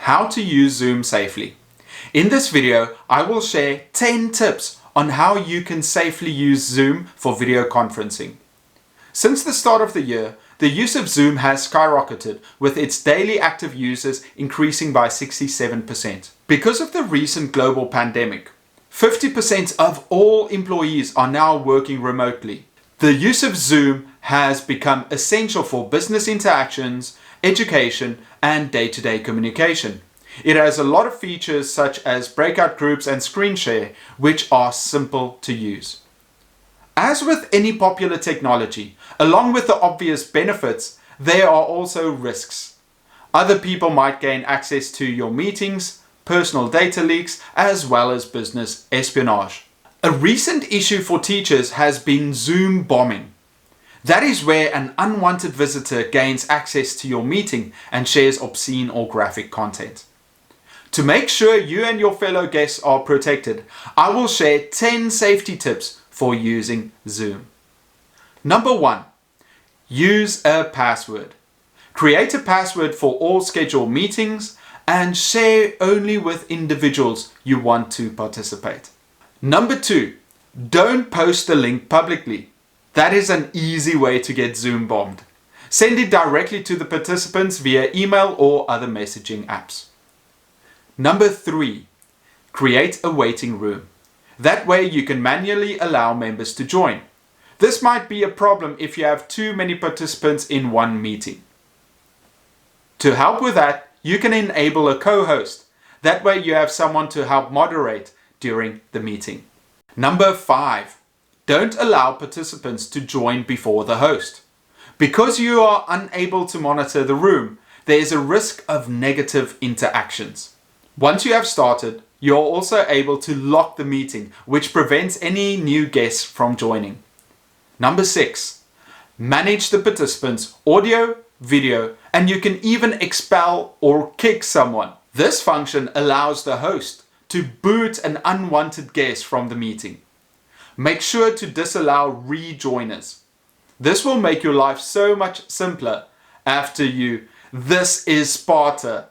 how to use Zoom safely. In this video, I will share 10 tips on how you can safely use Zoom for video conferencing. Since the start of the year, the use of Zoom has skyrocketed, with its daily active users increasing by 67%. Because of the recent global pandemic, 50% of all employees are now working remotely. The use of Zoom has become essential for business interactions, education, and day-to-day communication. It has a lot of features such as breakout groups and screen share, which are simple to use. As with any popular technology, along with the obvious benefits, there are also risks. Other people might gain access to your meetings, personal data leaks, as well as business espionage. A recent issue for teachers has been Zoom bombing. That is where an unwanted visitor gains access to your meeting and shares obscene or graphic content. To make sure you and your fellow guests are protected, I will share 10 safety tips for using Zoom. Number 1. Use a password. Create a password for all scheduled meetings and share only with individuals you want to participate. Number 2. Don't post the link publicly. That is an easy way to get Zoom bombed. Send it directly to the participants via email or other messaging apps. Number 3. Create a waiting room. That way you can manually allow members to join. This might be a problem if you have too many participants in one meeting. To help with that, you can enable a co-host. That way you have someone to help moderate during the meeting. Number 5. Don't allow participants to join before the host. Because you are unable to monitor the room, there is a risk of negative interactions. Once you have started, you are also able to lock the meeting, which prevents any new guests from joining. Number 6. Manage the participants' audio, video, and you can even expel or kick someone. This function allows the host to boot an unwanted guest from the meeting. Make sure to disallow rejoiners. This will make your life so much simpler after this is Sparta,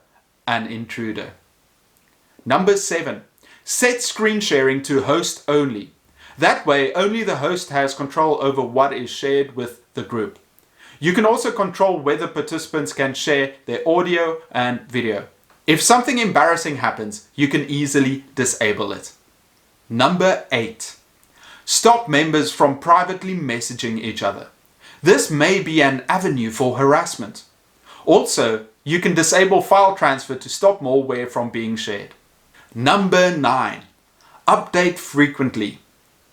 an intruder. Number 7. Set screen sharing to host only. That way, only the host has control over what is shared with the group. You can also control whether participants can share their audio and video. If something embarrassing happens, you can easily disable it. Number 8. Stop members from privately messaging each other. This may be an avenue for harassment. Also, you can disable file transfer to stop malware from being shared. Number 9. Update frequently.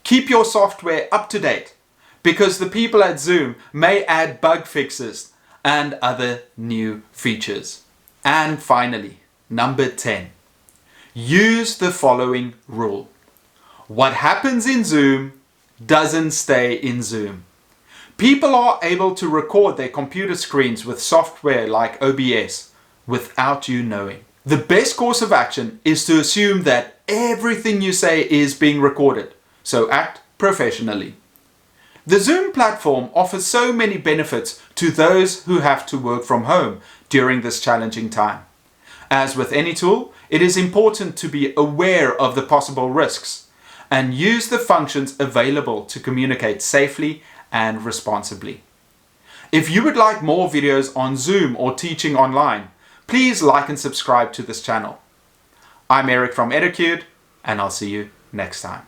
Keep your software up to date, because the people at Zoom may add bug fixes and other new features. And finally, number 10. Use the following rule. What happens in Zoom doesn't stay in Zoom. People are able to record their computer screens with software like OBS without you knowing. The best course of action is to assume that everything you say is being recorded, so act professionally. The Zoom platform offers so many benefits to those who have to work from home during this challenging time. As with any tool, it is important to be aware of the possible risks and use the functions available to communicate safely and responsibly. If you would like more videos on Zoom or teaching online, please like and subscribe to this channel. I'm Eric from Educute, and I'll see you next time.